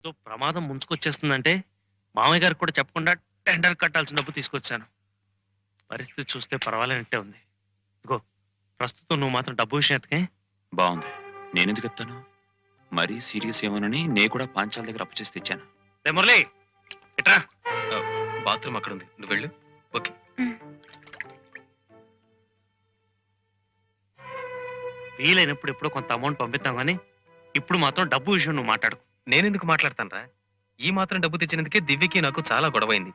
ప్రమాదం ముంచుకొచ్చేస్తుందంటే మామయ్య గారికి కూడా చెప్పకుండా టెండర్ కట్టాల్సిన డబ్బు తీసుకొచ్చాను. పరిస్థితి చూస్తే పర్వాలేనట్టే ఉంది. ఇదిగో ప్రస్తుతం నువ్వు మాత్రం డబ్బు విషయం ఎత్తకే. బాగుంది. నేనెందుకు ఎత్తాను? మరీ సీరియస్ ఏమోనని నేను కూడా పాంచాల దగ్గర అప్పు చేసి తెచ్చాను. రే మురళి ఇట్రా. బాత్రూమ్ అక్కడ ఉంది, నువ్వు వెళ్ళు. ఓకే. వీలైనప్పుడు ఎప్పుడో కొంత అమౌంట్ పంపిద్దాం కానీ ఇప్పుడు మాత్రం డబ్బు విషయం నువ్వు మాట్లాడుకో. నేనెందుకు మాట్లాడతానరా? ఈ మాత్రం డబ్బు తెచ్చినందుకే దివ్యకి నాకు చాలా గొడవైంది.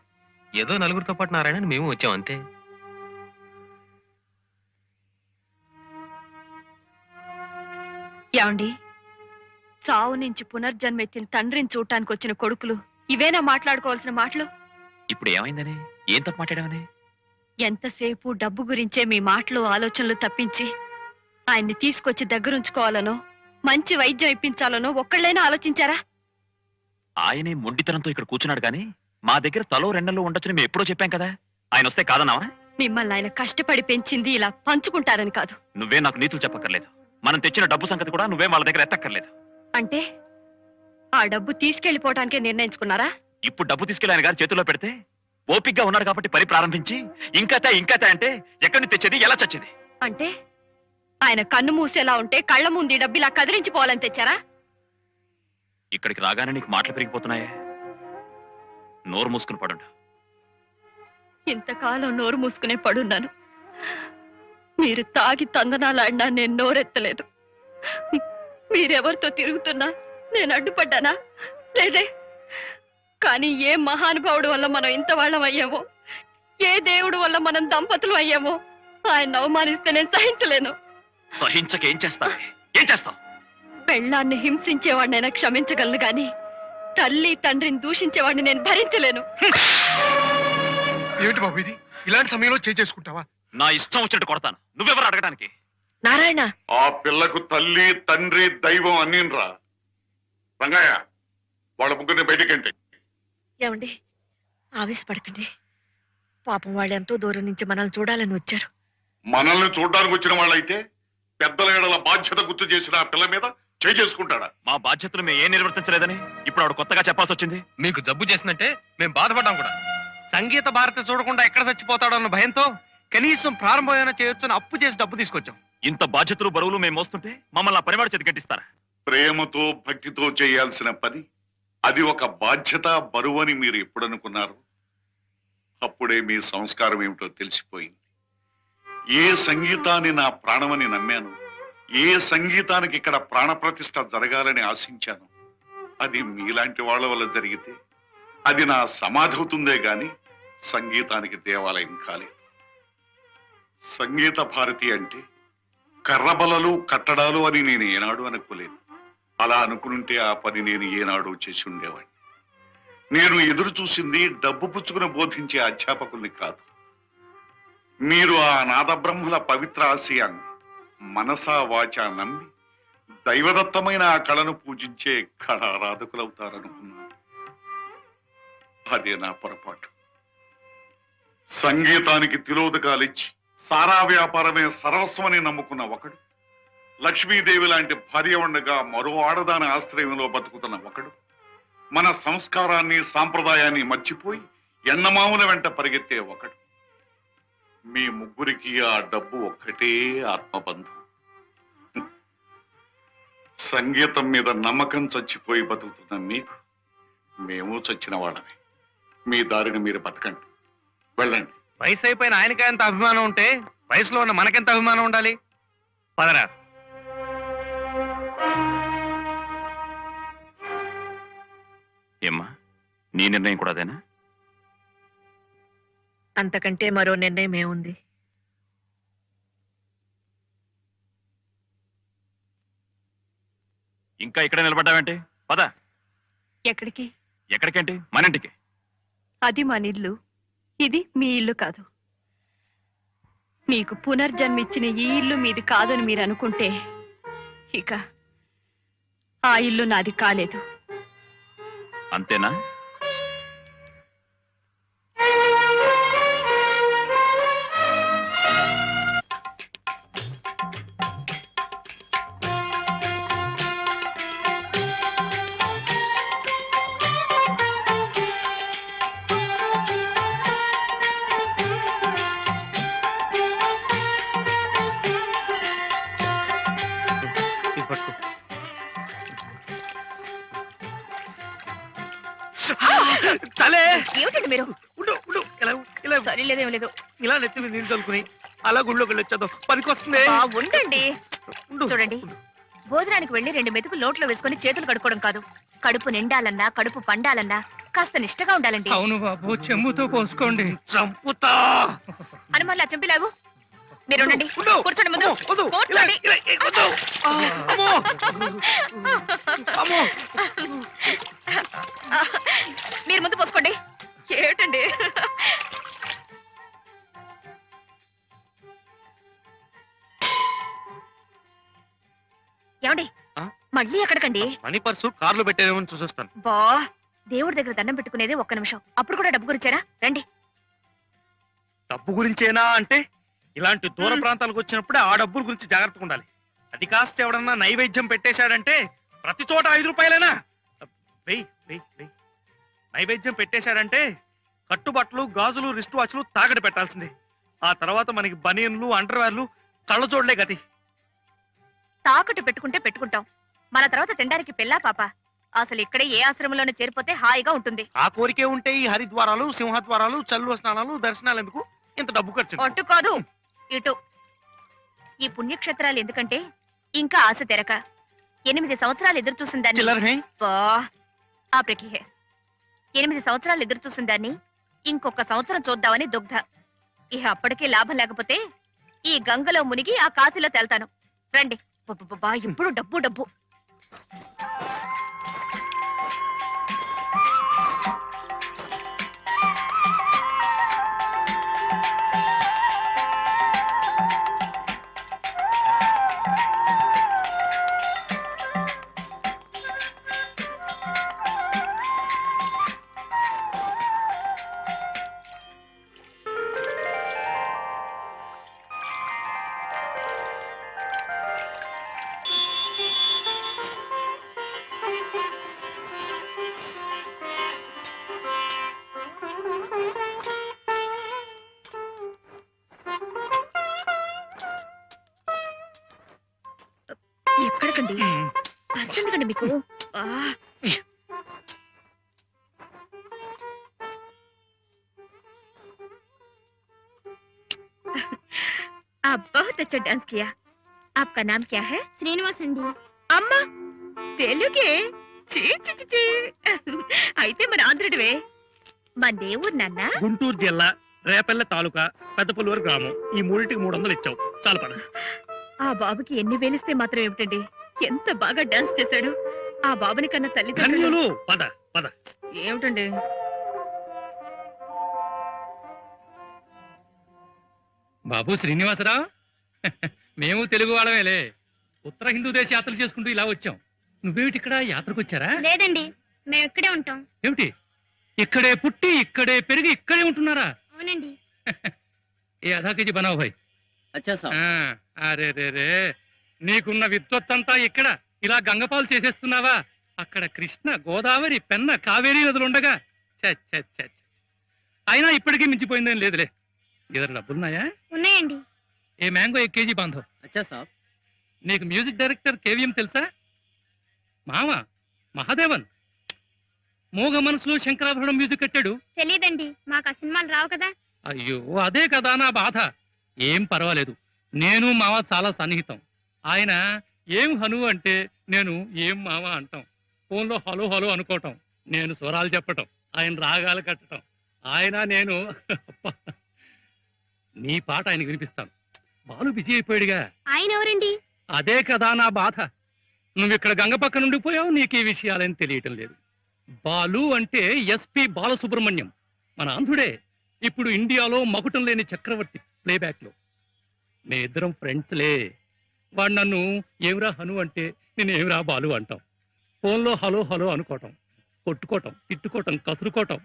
ఏదో నలుగురితో పాటు నారాయణని మేము వచ్చాం అంతే. ఏమండి, చావు నుంచి పునర్జన్మెత్తిన తండ్రిని చూడటానికి వచ్చిన కొడుకులు ఇవేనా మాట్లాడుకోవాల్సిన మాటలు? ఇప్పుడు ఏమైందని? ఏం తప్పు మాట్లాడామని? ఎంతసేపు డబ్బు గురించే మీ మాటలు ఆలోచనలు తప్పించి ఆయన్ని తీసుకొచ్చి దగ్గరుంచుకోవాలనో మంచి వైద్యం ఇప్పించాలనో ఒక్కళ్ళైనా ఆలోచించారా? ఆయనే మొండితనంతో ఇక్కడ కూర్చున్నాడు కానీ మా దగ్గర తలో రెండల్లో ఉండొచ్చని మేము ఎప్పుడో చెప్పాం కదా. ఆయన వస్తే కాదన్నావా? మిమ్మల్ని ఆయన కష్టపడి పెంచింది ఇలా పంచుకుంటారని కాదు. నువ్వే నాకు నీతులు చెప్పక్కర్లేదు. మనం తెచ్చిన డబ్బు సంగతి కూడా నువ్వే వాళ్ళ దగ్గర ఎత్తక్కర్లేదు. అంటే ఆ డబ్బు తీసుకెళ్లిపోవటానికే నిర్ణయించుకున్నారా? ఇప్పుడు డబ్బు తీసుకెళ్లి ఆయన గారి చేతుల్లో పెడితే ఓపిగ్గా ఉన్నాడు కాబట్టి పని ప్రారంభించి ఇంకతే అంటే ఎక్కడి నుంచి తెచ్చేది, ఎలా చచ్చేది? అంటే ఆయన కన్ను మూసేలా ఉంటే కళ్ళ ముందు ఈ డబ్బు ఇలా కదిలించిపోవాలని తెచ్చారా? ఇక్కడికి రాగానే నీకు మాటలు పెరిగిపోతున్నాయే. నోరు మూసుకుని పడుండు. ఇంతకాలం నోరు మూసుకునే పడున్నాను. మీరు తాగి తందనాలాడినా నేను నోరెత్తలేదు. మీరెవరితో తిరుగుతున్నా నేను అడ్డుపడ్డానా? లేదే. కానీ ఏ మహానుభావుడు వల్ల మనం ఇంత వాళ్ళం అయ్యామో, ఏ దేవుడు వల్ల మనం దంపతులు అయ్యామో ఆయన అవమానిస్తే నేను సహించలేను. సహించక ఏం చేస్తావు? ఏం చేస్తావు? పెళ్ళాన్ని హింసించేవాడినైనా క్షమించగలను గాని తల్లి తండ్రిని దూషించేవాడిని నేను భరించలేను. ఏమిటి బాబు ఇది? ఇలాంటి సమయంలో చేసుకుంటావా? నా ఇష్టం వచ్చినట్టు కొడతాను. నువ్వెవరు అడగడానికి? నారాయణ, ఆ పిల్లకు తల్లి తండ్రి దైవం అన్నిన్రా. రంగయ్య, వాళ్ళ ముగ్గురిని బయటికంటే. ఏమండి, ఆవేశపడకండి. పాపం వాళ్ళు ఎంతో దూరం నుంచి మనల్ని చూడాలని వచ్చారు. మనల్ని చూడడానికి వచ్చిన వాళ్ళైతే పెద్దల ఏడల బాధ్యత గుర్తు చేసిన ఆ పిల్ల మీద చేసుకుంటాడా? మా బాధ్యతలు మేము ఏం నిర్వర్తించలేదని ఇప్పుడు ఆవిడ కొత్తగా చెప్పాల్సి వచ్చింది. మీకు జబ్బు చేసిందంటే మేము బాధపడ్డాం కూడా. సంగీత భారతి చూడకుండా ఎక్కడ చచ్చిపోతాడో అన్న భయంతో కనీసం ప్రారంభమైనా చేయొచ్చని అప్పు చేసి డబ్బు తీసుకొచ్చాం. ఇంత బాధ్యతలు బరువులు మేము మోస్తుంటే మమ్మల్ని ఆ పనివాడు చేతి కట్టిస్తారా? ప్రేమతో భక్తితో చేయాల్సిన పని అది ఒక బాధ్యత బరువు అని మీరు ఎప్పుడనుకున్నారు? అప్పుడే మీ సంస్కారం ఏమిటో తెలిసిపోయింది. ఏ సంగీతాన్ని నా ప్రాణమని నమ్మాను, ఏ సంగీతానికి ఇక్కడ ప్రాణప్రతిష్ఠ జరగాలని ఆశించాను, అది మీలాంటి వాళ్ళ వల్ల జరిగితే అది నా సమాధి అవుతుందే గాని సంగీతానికి దేవాలయం కాలేదు. సంగీత భారతి అంటే కర్రబలలు కట్టడాలు అని నేను ఏనాడు అనుకోలేదు. అలా అనుకుంటే ఆ పని నేను ఏనాడు చేసి ఉండేవాడిని. నేను ఎదురు చూసింది డబ్బు పుచ్చుకుని బోధించే అధ్యాపకుల్ని కాదు. మీరు ఆ నాదబ్రహ్మల పవిత్ర ఆశయాన్ని మనసా వాచా నమ్మి దైవదత్తమైన ఆ కళను పూజించే కళారాధకులవుతారనుకున్నాను. అదే నా పొరపాటు. సంగీతానికి తిలోదకాలిచ్చి సారా వ్యాపారమే సర్వస్వమని నమ్ముకున్న ఒకడు, లక్ష్మీదేవి లాంటి భార్య ఉండగా మరో ఆడదాని ఆశ్రయంలో బతుకుతున్న ఒకడు, మన సంస్కారాన్ని సాంప్రదాయాన్ని మర్చిపోయి ఎండమావుల వెంట పరిగెత్తే ఒకడు. మీ ముగ్గురికి ఆ డబ్బు ఒక్కటే ఆత్మబంధం. సంగీతం మీద నమ్మకం చచ్చిపోయి బతుకుతున్న మీకు మేము చచ్చిన వాళ్ళమే. మీ దారిని మీరు బతకండి, వెళ్ళండి. వయసు అయిపోయిన ఆయనకి ఎంత అభిమానం ఉంటే వయసులో ఉన్న మనకెంత అభిమానం ఉండాలి? పదరా. ఏమ్మా, నీ నిర్ణయం కూడా అదేనా? అంతకంటే మరో నిర్ణయం ఏముంది? ఇంకా ఇక్కడ నిలబడ్డావేంటి? పద. ఎక్కడికి? ఎక్కడికేంటి? మన ఇంటికి. అది మన ఇల్లు, ఇది మీ ఇల్లు కాదు. మీకు పునర్జన్మిచ్చిన ఈ ఇల్లు మీది కాదని మీరు అనుకుంటే ఇక ఆ ఇల్లు నాది కాలేదు. అంతేనా? చలే ఏమిటండి మీరు? ఇలా సరే లేదేం లేదు. ఇలా నెత్తి మీద నీళ్ళు చల్లుకుని అలా గుళ్ళోకి వెళ్ళొచ్చేద్దాం, పనికొస్తుంది. ఉండండి. చూడండి, భోజనానికి వెళ్ళి 2 మెతుకు లోట్లో వేసుకొని చేతులు కడుక్కోవడం కాదు. కడుపు నిండాలన్నా కడుపు పండాలన్నా కాస్త నిష్టగా ఉండాలండి. అవును బాబు, చెంబుతో పోసుకోండి. చంపుతా. అనుమానులా చంపిలావు. మీరు ఉండండి. ఉండు. కూర్చోండి ముందు. వద్దు. కూర్చోండి. వద్దు. అమ్మో. అమ్మో. మీరు ముందు పోసుకోండి. ఏమిటండి? ఏమండి, మళ్ళీ ఎక్కడికండి? మనీ పర్సు కార్లో పెట్టేదేమో చూసొస్తాను. బా, దేవుడి దగ్గర దండం పెట్టుకునేది 1 నిమిషం. అప్పుడు కూడా డబ్బు గురించారా? రండి. డబ్బు గురించేనా అంటే ఇలాంటి దూర ప్రాంతాలకు వచ్చినప్పుడే ఆ డబ్బుల గురించి జాగ్రత్తగా ఉండాలి. అది కాస్త ఎవడన్నా నైవేద్యం పెట్టేశాడంటే ప్రతి చోట 5 రూపాయలేనా? వెయ్యి. నైవేద్యం పెట్టేశాడంటే కట్టుబట్టలు, గాజులు, రిస్ట్ వాచ్లు తాకట్టు పెట్టాల్సిందే. ఆ తర్వాత మనకి బనియన్లు, అండర్వేర్లు, కళ్ళజోడ్లే గతి. తాకట్టు పెట్టుకుంటే పెట్టుకుంటాం, మన తర్వాత తినడానికి పిల్లా పాప. అసలు ఇక్కడే ఏ ఆశ్రమంలోనే చేరిపోతే హాయిగా ఉంటుంది. ఆ కోరికే ఉంటే ఈ హరిద్వారాలు, సింహద్వారాలు, చల్లు స్నానాలు, దర్శనాలు ఎందుకు ఇంత డబ్బు ఖర్చు? అటు కాదు ఇటు. ఈ పుణ్యక్షేత్రాలు ఎందుకంటే ఇంకా ఆశ తెరక 8 సంవత్సరాలు ఎదురు చూసిన దాన్ని ఆ ప్రకిహే 8 సంవత్సరాలు ఎదురు చూసిన దాన్ని ఇంకొక సంవత్సరం చూద్దామని దుగ్ధ. ఇహ అప్పటికే లాభం లేకపోతే ఈ గంగలో మునిగి ఆ కాశీలో తేల్తాను. రండి. ఇప్పుడు డబ్బు డబ్బు. ఎక్కడికండి? అర్జెంట్ మీకు. आप बहुत अच्छा डांस किया। आपका नाम क्या है? శ్రీనివాస్ అండి. అమ్మా, తెలుగే? చీ చీ చీ చీ. అయితే మన ఆంధ్రుడివే. మన దేవుడు నాన్న? గుంటూరు జిల్లా రేపల్లె తాలూకా పెద్దపల్లూరు గ్రామం. ఈ 3టికి 300 ఇచ్చావు. చాలా పద. ఆ బాబుకి ఎన్ని వేలిస్తే మాత్రం ఏమిటండి, ఎంత బాగా డాన్స్ చేశాడు. ఆ బాబుని కన్నా తల్లిదండ్రులు. పద పద. ఏమిటండి? బాబు శ్రీనివాసరావు, మేము తెలుగు వాళ్ళమేలే. ఉత్తర హిందూ దేశ యాత్రలు చేసుకుంటూ ఇలా వచ్చాం. నువ్వేమిటి ఇక్కడ యాత్రకు వచ్చారా? లేదండి, మేము ఇక్కడే ఉంటాం. ఏమిటి, ఇక్కడే పుట్టి ఇక్కడే పెరిగి ఇక్కడే ఉంటున్నారా? అవునండి. ఏ ఆధా కేజీ బనావు భాయ్. అరే రే రే, నీకున్న విద్వత్తంతా ఇక్కడ ఇలా గంగపాలు చేసేస్తున్నావా? అక్కడ కృష్ణ, గోదావరి, పెన్న, కావేరీ నదులుండగా అయినా ఇప్పటికీ మించిపోయిందేం లేదులే. ఇద్దరు డబ్బులున్నాయా? ఉన్నాయండి. ఏ మ్యాంగో 1 కేజీ బాంధో. నీకు మ్యూజిక్ డైరెక్టర్ కేవీఎం తెలుసా? మామ మహాదేవన్ మూగ మనసులో శంకరాభరణం మ్యూజిక్ కట్టాడు. తెలియదండి, మాకు ఆ సినిమాలు రావు కదా. అయ్యో, అదే కదా నా బాధ. ఏం పర్వాలేదు, నేను మావ చాలా సన్నిహితం. ఆయన ఏం హను అంటే నేను ఏం మావ అంటాం. ఫోన్లో హలో హలో అనుకోవటం, నేను స్వరాలు చెప్పటం, ఆయన రాగాలు కట్టడం. ఆయన నేను నీ పాట ఆయనకు వినిపిస్తాను. బాలు బిజీ అయిపోయాడుగా. ఆయన ఎవరండి? అదే కదా నా బాధ. నువ్వు ఇక్కడ గంగ పక్క నుండి పోయావు, నీకు ఈ విషయాలేం తెలియటం లేదు. బాలు అంటే ఎస్పి బాలసుబ్రహ్మణ్యం, మన ఆంధ్రుడే. ఇప్పుడు ఇండియాలో మకుటం లేని చక్రవర్తి ప్లేబ్యాక్ లో. మే ఇద్దరం ఫ్రెండ్స్లే. వాడు నన్ను ఏమిరా హను అంటే నేను ఏమిరా బాలు అంటాం. ఫోన్లో హలో హలో అనుకోవటం, కొట్టుకోవటం, తిట్టుకోవటం, కసురుకోవటం.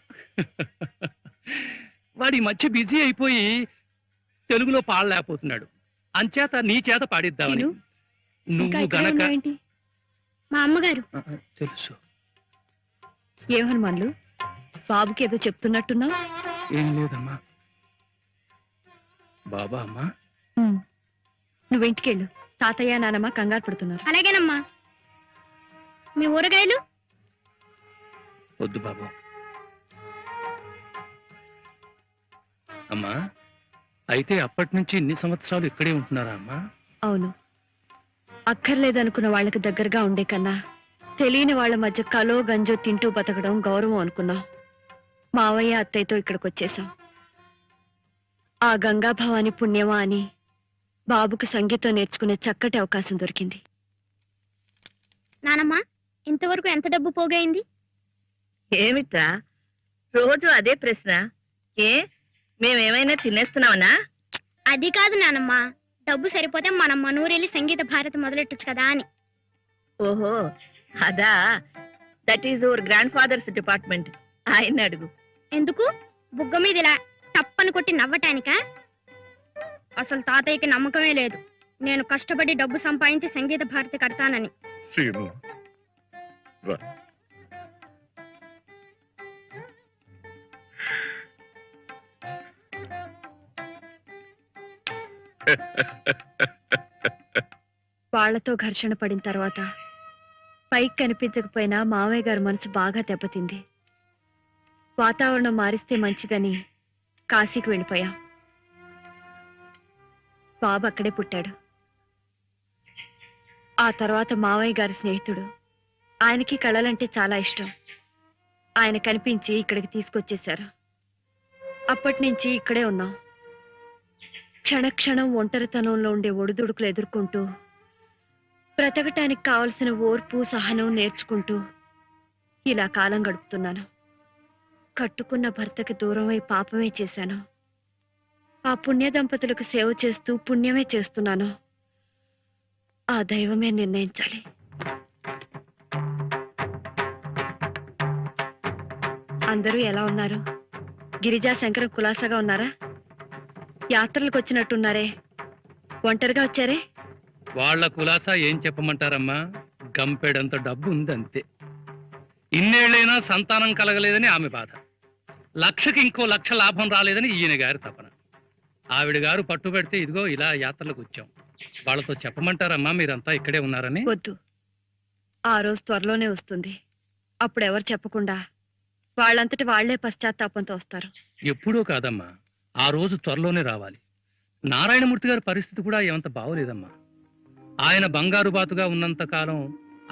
వాడి మధ్య బిజీ అయిపోయి తెలుగులో పాడలేకపోతున్నాడు. అంచేత నీ చేత పాడిద్దామని. నువ్వు గనక మా అమ్మగారు. తెలుసు. ఏం హనుమాన్లు, బాబుకి ఏదో చెప్తున్నట్టున్నావు? ఏం లేదమ్మా. బాబా అమ్మా, నువ్వు ఇంటికెళ్ళు. తాతయ్య నానమ్మ కంగారు పడుతున్నారు. అలాగేనమ్మా. మీ ఊరగాయలు? వద్దు బాబు, అమ్మా అయితే అప్పటి నుంచి ఇన్ని సంవత్సరాలు ఇక్కడే ఉంటున్నారా అమ్మా? అవును, అక్కర్లేదనుకున్న వాళ్ళకి దగ్గరగా ఉండే కన్నా తెలియని వాళ్ళ మధ్య కలో గంజో తింటూ బతకడం గౌరవం అనుకున్నాం. మావయ్య అత్తయ్యతో ఇక్కడికి వచ్చేసాం. ఆ గంగా భవాని పుణ్యమా అని బాబుకు సంగీతం నేర్చుకునే చక్కటి అవకాశం దొరికింది. నానమ్మ, ఇంతవరకు ఎంత డబ్బు పోగైంది? ఏమిట్రా రోజు అదే ప్రశ్న? ఏ మేమేమైనా తినేస్తున్నామనా? అది కాదు నానమ్మ, డబ్బు సరిపోతే మనం మనూరెళ్ళి సంగీత భారతి మొదలెట్టొచ్చు కదా అని. ఓహో అదా, that is your grandfather's department. ఆయన అడుగు. ఎందుకు? బుగ్గ మీద ఇలా టప్పని కొట్టి నవ్వటానికా? అసలు తాతయ్యకి నమ్మకమే లేదు నేను కష్టపడి డబ్బు సంపాదించి సంగీత భారతి కడతానని. సీను రా. వాళ్లతో ఘర్షణ పడిన తర్వాత పైకి కనిపించకపోయినా మామయ్య గారి మనసు బాగా దెబ్బతింది. వాతావరణం మారిస్తే మంచిదని కాశీకి వెళ్ళిపోయాం. బాబు అక్కడే పుట్టాడు. ఆ తర్వాత మావయ్య గారి స్నేహితుడు, ఆయనకి కళలంటే చాలా ఇష్టం, ఆయన కనిపించి ఇక్కడికి తీసుకొచ్చేశారు. అప్పటి నుంచి ఇక్కడే ఉన్నాం. క్షణక్షణం ఒంటరితనంలో ఉండే ఒడిదుడుకులు ఎదుర్కొంటూ బ్రతకటానికి కావలసిన ఓర్పు సహనం నేర్చుకుంటూ ఇలా కాలం గడుపుతున్నాను. కట్టుకున్న భర్తకి దూరమై పాపమే చేశాను. ఆ పుణ్య దంపతులకు సేవ చేస్తూ పుణ్యమే చేస్తున్నాను. ఆ దైవమే నిర్ణయించాలి. అందరూ ఎలా ఉన్నారు? గిరిజా శంకరం కులాసాగా ఉన్నారా? యాత్రలకు వచ్చినట్టున్నారే, ఒంటరిగా వచ్చారే? వాళ్ళ కులాసా ఏం చెప్పమంటారమ్మా, గంపెడంత డబ్బు ఉందంతే. ఇన్నేళ్లైనా సంతానం కలగలేదని ఆమె బాధ, లక్షకి ఇంకో లక్ష లాభం రాలేదని ఈయన గారి తపన. ఆవిడ గారు పట్టుబడితే ఇదిగో ఇలా యాత్రలకు వచ్చాం. వాళ్ళతో చెప్పమంటారమ్మా మీరంతా ఇక్కడే ఉన్నారని? వద్దు, ఆ రోజు త్వరలోనే వస్తుంది. అప్పుడు ఎవరు చెప్పకుండా వాళ్ళంతటి వాళ్లే పశ్చాత్తాపంతో వస్తారు. ఎప్పుడూ కాదమ్మా, ఆ రోజు త్వరలోనే రావాలి. నారాయణమూర్తి గారి పరిస్థితి కూడా ఏమంత బాగోలేదమ్మా. ఆయన బంగారు బాతుగా ఉన్నంత కాలం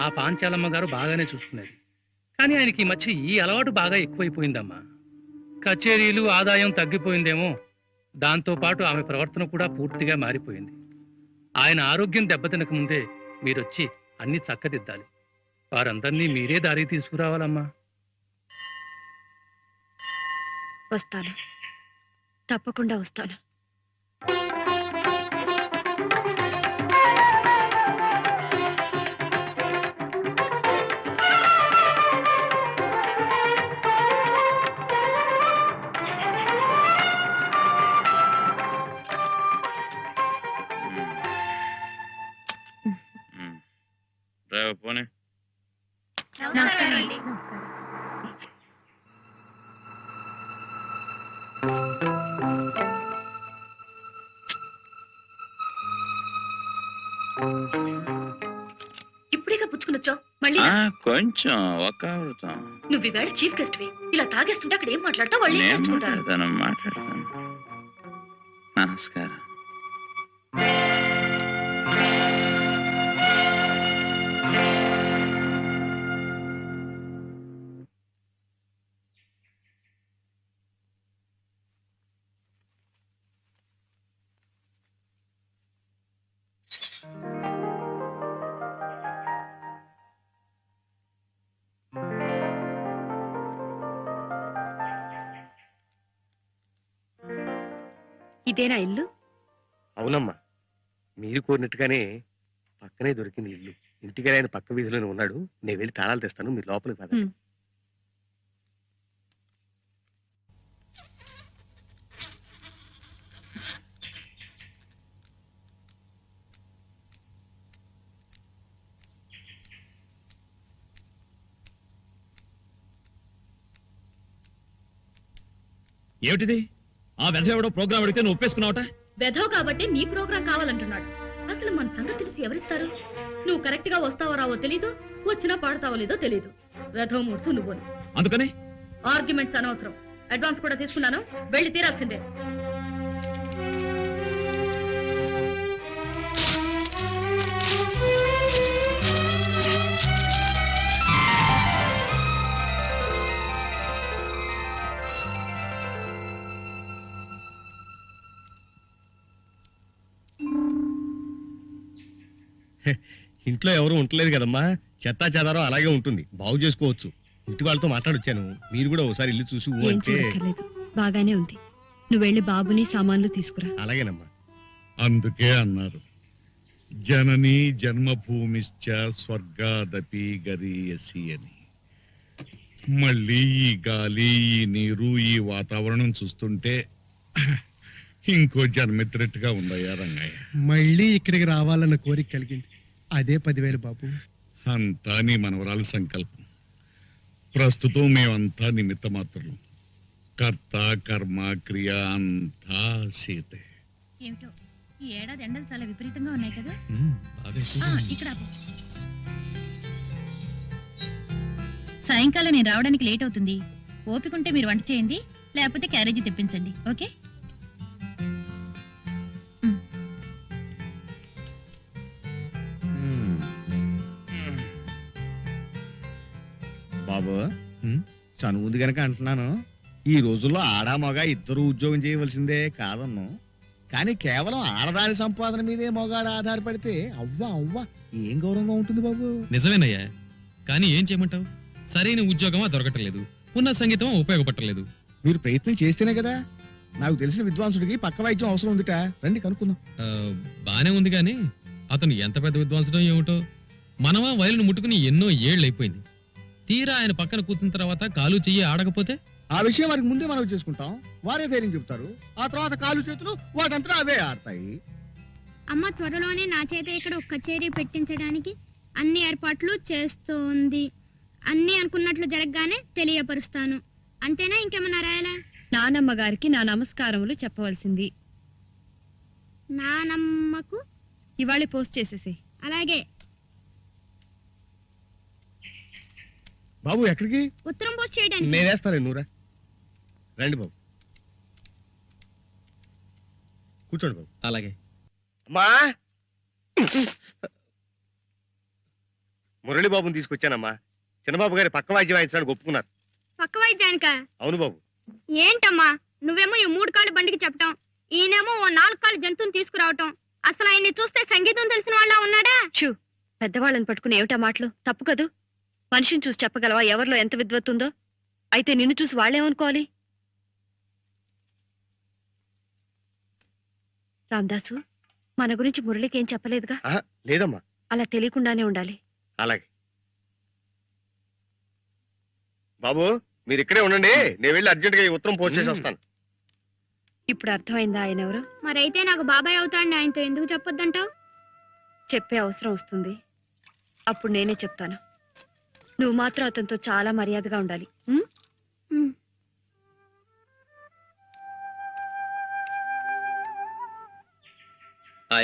ఆ పాంచాలమ్మ గారు బాగానే చూసుకునేది. కానీ ఆయనకి ఈ మధ్య ఈ అలవాటు బాగా ఎక్కువైపోయిందమ్మా. కచేరీలు, ఆదాయం తగ్గిపోయిందేమో, దాంతో పాటు ఆమె ప్రవర్తన కూడా పూర్తిగా మారిపోయింది. ఆయన ఆరోగ్యం దెబ్బతినక ముందే మీరొచ్చి అన్ని చక్కదిద్దాలి. వారందరినీ మీరే దారి తీసుకురావాలమ్మా. వస్తాను, తప్పకుండా వస్తాను. పోనీ ఇప్పుడేగా పుచ్చుకునొచ్చావు మళ్ళీ? కొంచెం ఒక నువ్వు ఈవేళ చీఫ్ గెస్ట్ వి. ఇలా తాగేస్తుంటే అక్కడ ఏం మాట్లాడతావు? వాళ్ళు ఏం నేర్చుకుంటారు? మాట్లాడతాను. నమస్కారం. ఇదేనా ఇల్లు? అవునమ్మా, మీరు కోరినట్టుగానే పక్కనే దొరికింది ఇల్లు. ఇంటికి ఆయన పక్క వీధిలోనే ఉన్నాడు. నేను వెళ్ళి తాళాలు తెస్తాను, మీరు లోపలికి పదండి. ఏమిటిది? ఆ వెధ ఎవడో ప్రోగ్రామ్ అడిగితే నువ్వు ఒప్పేసుకున్నావట? వెధవ కాబట్టి నీ ప్రోగ్రాం కావాలంటున్నాడు. అసలు మన సంగతి తెలిసి ఎవరిస్తారు? నువ్వు కరెక్ట్ గా వస్తావో రావో తెలీదు, వచ్చినా పాడతావో లేదో తెలీదు. వెధవ మూడ్సు నువ్వు. అందుకని ఆర్గ్యుమెంట్స్ అనవసరం. అడ్వాన్స్ కూడా తీసుకున్నాను, వెళ్ళి తీరాల్సిందే. ఇంట్లో ఎవరు ఉండలేదు కదమ్మా, చెత్తా చెదారం అలాగే ఉంటుంది, బాగు చేసుకోవచ్చు. ఇంటి వాళ్ళతో మాట్లాడొచ్చాను, మీరు కూడా ఒకసారి ఇల్లు చూసి ఊ ఏం అంటే. చూడక్కర్లేదు, బాగానే ఉంది. నువ్వు వెళ్ళి బాబుని సామాన్లు తీసుకురా. అలాగేనమ్మా. అందుకే అన్నారు జనని జన్మభూమిశ్చ స్వర్గాదపి గరీయసి అని. మళ్ళీ ఈ గాలి, ఈ నీరు, ఈ వాతావరణం చూస్తుంటే ఇంకో జన్మెత్తినట్టుగా ఉందయ్యా రంగయ్య. మళ్ళీ ఇక్కడికి రావాలన్న కోరిక కలిగింది. అదే 10,000 బాబు. అంతా నీ మనవరాలు సంకల్పం. ప్రస్తుతం మేమంతా నిమిత్త మాత్రం. కర్త కర్మ క్రియ అంతా సీతే. ఏమిటో ఈ ఏడాది ఎండలు చాలా విపరీతంగా ఉన్నాయి కదా. ఇక్కడ సాయంకాలం నేను రావడానికి లేట్ అవుతుంది. ఓపికంటే మీరు వంట చేయండి, లేకపోతే క్యారేజీ తెప్పించండి. ఓకే? బాబు, చనువుంది గనక అంటున్నాను, ఈ రోజుల్లో ఆడా మగ ఇద్దరు ఉద్యోగం చేయవలసిందే కాదన్ను. కానీ కేవలం ఆడదాని సంపాదన మీదే మగాడు ఆధారపడితే అవ్వా అవ్వా ఏం గౌరవంగా ఉంటుంది బాబు. నిజమేనయ్యా, కానీ ఏం చేయమంటావు? సరైన ఉద్యోగమా దొరకటలేదు, ఉన్న సంగీతం ఉపయోగపట్టలేదు. మీరు ప్రయత్నం చేస్తేనే కదా. నాకు తెలిసిన విద్వాంసుడికి పక్క వైద్యం అవసరం ఉందిట, రండి కనుక్కుందాం. బానే ఉంది కానీ అతను ఎంత పెద్ద విద్వాంసడం ఏమిటో. మనమా వయలును ముట్టుకుని ఎన్నో ఏళ్ళు అయిపోయింది. తీరా ఆయన పక్కన కూర్చున్న తర్వాత కాలు చెయ్యి ఆడకపోతే ఆ విషయం వారికి ముందే మనం చేసుకుంటాం, వారే ధైర్యం చెబుతారు. ఆ తర్వాత కాలు చేతులు వాటంతా అవే ఆడతాయి. అమ్మ త్వరలోనే నా చేత ఇక్కడ ఒక కచేరీ పెట్టించడానికి అన్ని ఏర్పాట్లు చేస్తోంది. అన్ని అనుకున్నట్లు జరగగానే తెలియపరుస్తాను. అంతేనా, ఇంకేమన్నా రాయాలా? నానమ్మ గారికి నా నమస్కారములు చెప్పవలసింది. నానమ్మకు ఇవాళ పోస్ట్ చేసేసి. అలాగే. బాబు ఎక్కడికి? ఉత్తరం పోస్ట్ చేయడానికి. నేనేస్తాను, నువ్వురా. రండి బాబు, కూర్చోండి బాబు. అలాగే. అమ్మా, మురళి బాబుని తీసుకొచ్చానమ్మా. చిన్నబాబు గారి పక్క వాయిద్యం వాయించడానికి ఒప్పుకున్నారు. పక్క వైద్యానికా? అవును బాబు. ఏంటమ్మా నువ్వేమో ఈ 3 కాళ్ళ బండికి చెప్పటం, ఈయనేమో ఓ 4 కాళ్ళ జంతువుని తీసుకురావటం. అసలు ఆయన్ని చూస్తే సంగీతం తెలిసిన వాళ్ళ ఉన్నాడా? చూ, పెద్దవాళ్ళని పట్టుకుని ఏమిటా మాటలు? తప్పు కదూ. మనిషిని చూసి చెప్పగలవా ఎవరిలో ఎంత విద్వత్తుందో? అయితే నిన్ను చూసి వాళ్ళేమనుకోవాలి? రామదాసు, మన గురించి మురళికి ఏం చెప్పలేదుగా? లేదమ్మా. అలా తెలియకుండానే ఉండాలి. అలాగే బాబు, మీరు ఇక్కడే ఉండండి, నేను వెళ్ళి అర్జెంట్ గా ఈ ఉత్తరం పోస్ట్ చేసి వస్తాను. ఇప్పుడు అర్థమైందా ఆయన ఎవరు? మరైతే నాకు బాబాయ్ అవుతాండి, ఆయనతో ఎందుకు చెప్పొద్దంటావు? చెప్పే అవసరం వస్తుంది, అప్పుడు నేనే చెప్తాను. నువ్వు మాత్రం అతనితో చాలా మర్యాదగా ఉండాలి.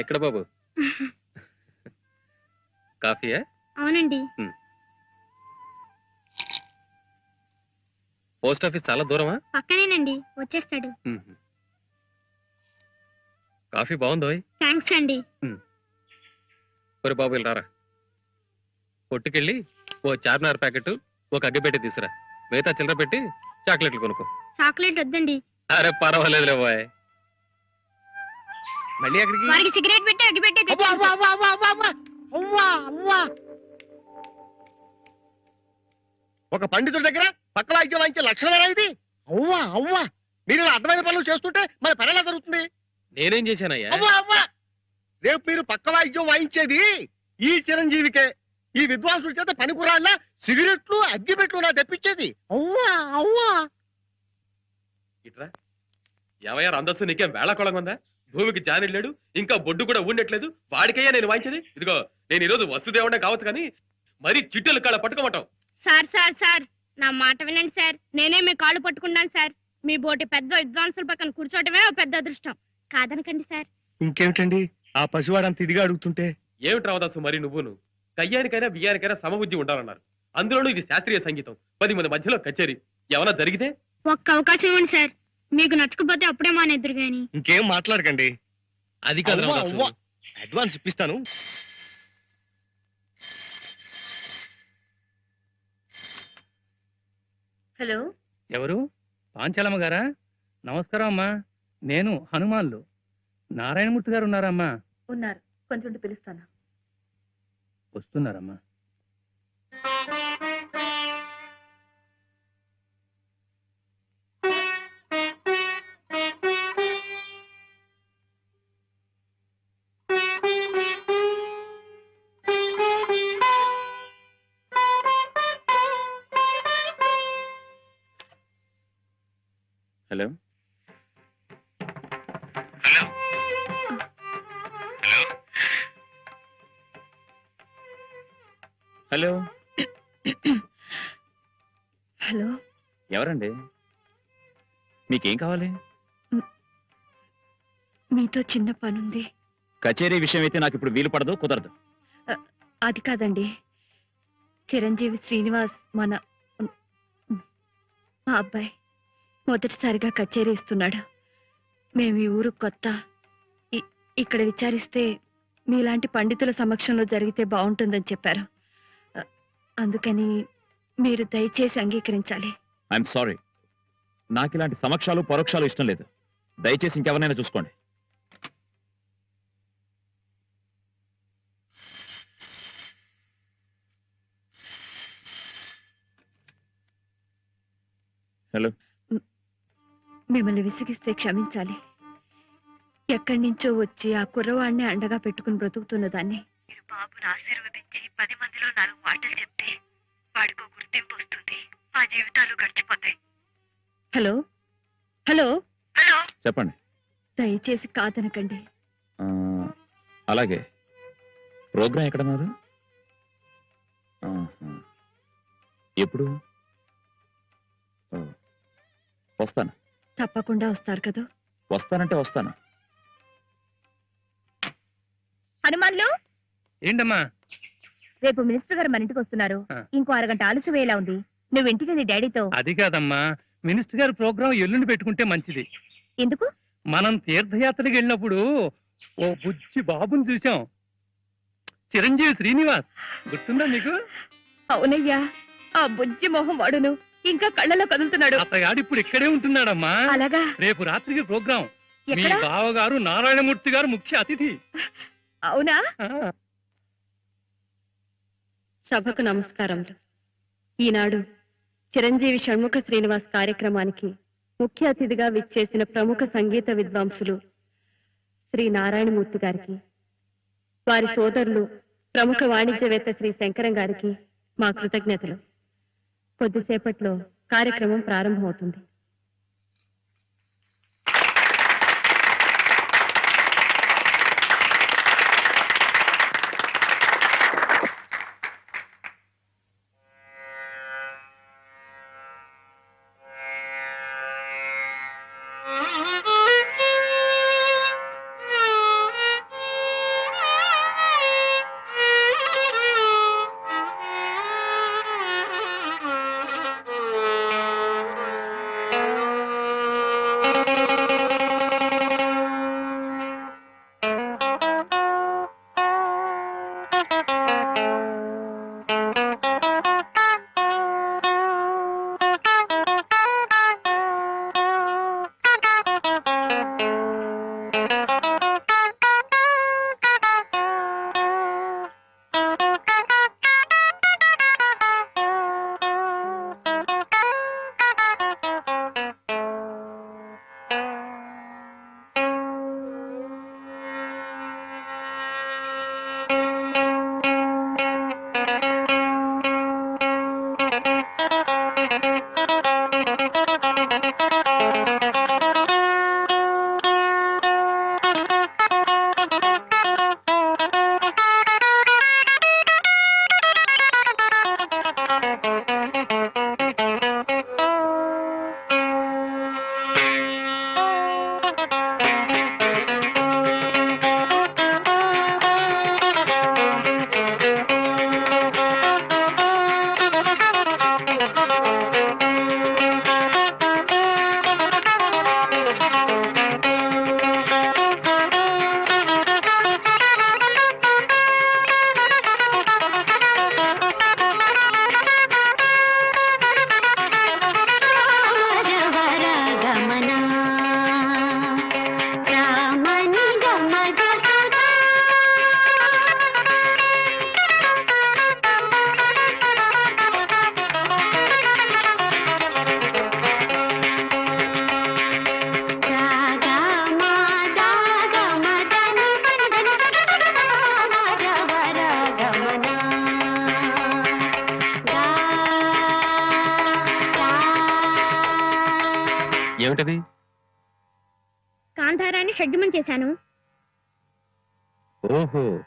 ఎక్కడ బాబు? కాఫీయా? అవునండి. పోస్ట్ ఆఫీస్ చాలా దూరమా? పక్కనేనండి, వచ్చేస్తాడు. కాఫీ బాగుందో? థ్యాంక్స్ అండి. ఒరే బాబు, ఇలా రారా. కొట్టుకెళ్ళి ఓ చార్మినార్ ప్యాకెట్, ఒక అగ్గిపెట్టి తీసురా. మిగతా చిల్లర పెట్టి చాక్లెట్లు కొనుక్కో. చాక్లెట్ వద్దండి. అరే పర్వాలేదులే బాయ్. మళ్ళీ అక్కడికి? వారికి సిగరెట్ పెట్టి అగ్గి పెట్టి ఒక పండితుడి దగ్గర పక్క వాయిద్యం వాయించే లక్షణమేనా ఇది? అవ్వా అవ్వా, మీరు ఇలా అర్థమైన పనులు చేస్తుంటే మన పని ఎలా జరుగుతుంది? నేనేం చేశానయ్యా? అవ్వా అవ్వా, రేపు మీరు పక్క వాయిద్యం వాయించేది ఈ చిరంజీవికే. ఈ విద్వాంసుల చేత పనికురాళ్ళ సిగరెట్లు అగ్గిపెట్లు నా తెప్పించేది. అవ్వా అవ్వా. ఇట్రా ఏమయ్యా అందస్సు, నీకేం వేళకోళంగా ఉందా? భూమికి జానిళ్ళాడు, ఇంకా బొడ్డు కూడా ఉండట్లేదు, వాడికయ్యా నేను వాయించేది. ఇదిగో, నేను ఈరోజు వస్తుదేవుడే కావచ్చు కానీ మరి చిట్టెలు కాళ్ళ పట్టుకోమటం. సార్ సార్ సార్, నా మాట వినండి సార్. నేనే మీ కాళ్ళు పట్టుకున్నాను సార్. మీ బోటి పెద్ద విద్వాంసుల పక్కన కూర్చోవటమే ఓ పెద్ద అదృష్టం. కాదనకండి సార్. ఇంకేమిటండి ఆ పసివాడంత ఇదిగా అడుగుతుంటే? ఏమిటి రావదాసు మరి నువ్వును? కయ్యానికైనా బియ్యానికైనా సమబుద్ధి ఉండాలన్నారు. అందులోనూ ఇది శాస్త్రీయ సంగీతం, 10 మంది మధ్యలో కచేరీ. ఏమన్నా జరిగితే ఒక్క అవకాశం ఇవ్వండి సార్. మీకు నచ్చకపోతే అప్పుడే మానేద్దరు గాని. ఇంకేం మాట్లాడకండి. అది కాదు రావదాసు. అడ్వాన్స్ ఇప్పిస్తాను. హలో, ఎవరు? పాంచాలమ్మ గారా? నమస్కారం అమ్మా, నేను హనుమాన్లు. నారాయణమూర్తి గారు ఉన్నారమ్మా? ఉన్నారు, కొంచెం పిలుస్తాను. వస్తున్నారమ్మా. హలో హలో హలో, ఎవరండి? మీకేం కావాలి? మీతో చిన్న పనుంది. కచేరీ విషయం అయితే నాకు ఇప్పుడు వీలు పడదు, కుదరదు. అది కాదండి, చిరంజీవి శ్రీనివాస్ మా అబ్బాయి మొదటిసారిగా కచేరీ ఇస్తున్నాడు. మేము ఈ ఊరు కొత్త. ఇక్కడ విచారిస్తే మీలాంటి పండితుల సమక్షంలో జరిగితే బాగుంటుందని చెప్పారు. అందుకని మీరు దయచేసి అంగీకరించాలి. ఐఎమ్ సారీ, నాకు ఇలాంటి సమక్షాలు పరోక్షాలు ఇష్టం లేదు. దయచేసి ఇంకెవరినైనా చూసుకోండి. హలో, మిమ్మల్ని విసిగిస్తే క్షమించాలి. ఎక్కడి నుంచో వచ్చి ఆ కుర్రవాడిని అండగా పెట్టుకుని బ్రతుకుతున్న దాన్ని మీరు బాబును ఆశీర్వదించి 10 మందిలో 4 మాటలు చెప్తే వాడికో గుర్తింపు వస్తుంది. ఆ జీవితాలు గడిచిపోతాయి. హలో హలో హలో, చెప్పండి. దయచేసి కాదనకండి. అలాగే, ప్రోగ్రాం ఎక్కడన్నారు? ఎప్పుడు? వస్తాను. తప్పకుండా వస్తారు కదా? వస్తానంటే వస్తాను. హనుమాన్లు, ఏంటమ్మా? రేపు మినిస్టర్ గారు మన ఇంటికి వస్తున్నారు. ఇంకో అరగంట ఆలస్యం అయ్యేలా ఉంది. నువ్వు ఇంటికి నీ డాడీతో. అది కాదమ్మా, మినిస్టర్ గారి ప్రోగ్రాం ఎల్లుండి పెట్టుకుంటే మంచిది. ఎందుకు? మనం తీర్థయాత్రకి వెళ్ళినప్పుడు ఓ బుజ్జి బాబుని చూసాం, చిరంజీవి శ్రీనివాస్. గుర్తుందా మీకు? అవునయ్యా, ఆ బుజ్జి మొహం వాడును ఇంకా కళ్ళలో కదులుతున్నాడు. అతగాడు ఇప్పుడు ఇక్కడే ఉంటున్నాడమ్మా. అలాగా? రేపు రాత్రికి ప్రోగ్రాం. మీ ఎక్కడ? బావగారు నారాయణమూర్తి గారు ముఖ్య అతిథి. అవునా? సభకు నమస్కారములు. ఈనాడు చిరంజీవి షణ్ముఖ శ్రీనివాస్ కార్యక్రమానికి ముఖ్య అతిథిగా విచ్చేసిన ప్రముఖ సంగీత విద్వాంసులు శ్రీ నారాయణమూర్తి గారికి, వారి సోదరులు ప్రముఖ వాణిజ్యవేత్త శ్రీ శంకరం గారికి మా కృతజ్ఞతలు. కొద్దిసేపట్లో కార్యక్రమం ప్రారంభమవుతుంది. ఏమిటది? కాంతారాన్ని షడ్జమం చేశాను. ఓహో,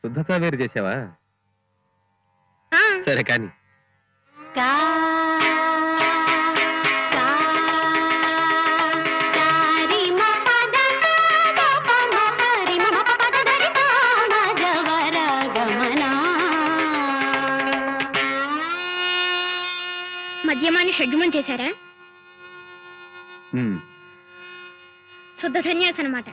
శుద్ధ సావేరు చేసావా? ఆ, సరే కానీ మద్యమాన్ని షడ్జమం చేశారా? శుద్ధ సన్యాసి అన్నమాట.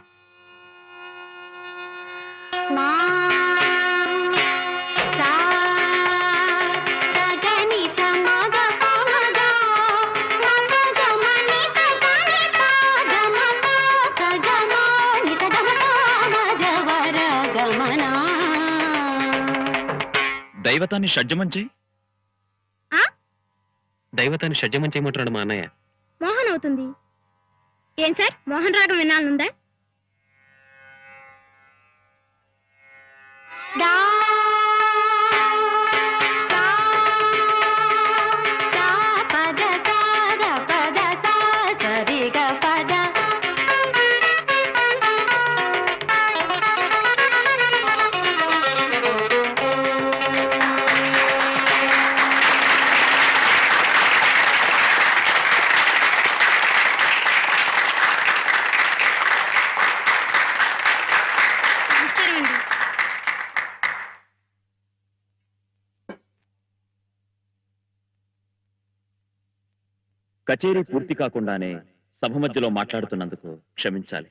దైవతాన్ని షడ్జమం చేయి. దైవతాన్ని షడ్జమం చేయమంటున్నాడు మా అన్నయ్య. మోహన్ అవుతుంది. ఏం సార్, మోహన్ రాగం వినాలనుందా? కచేరీ పూర్తి కాకుండానే సభ మధ్యలో మాట్లాడుతున్నందుకు క్షమించాలి.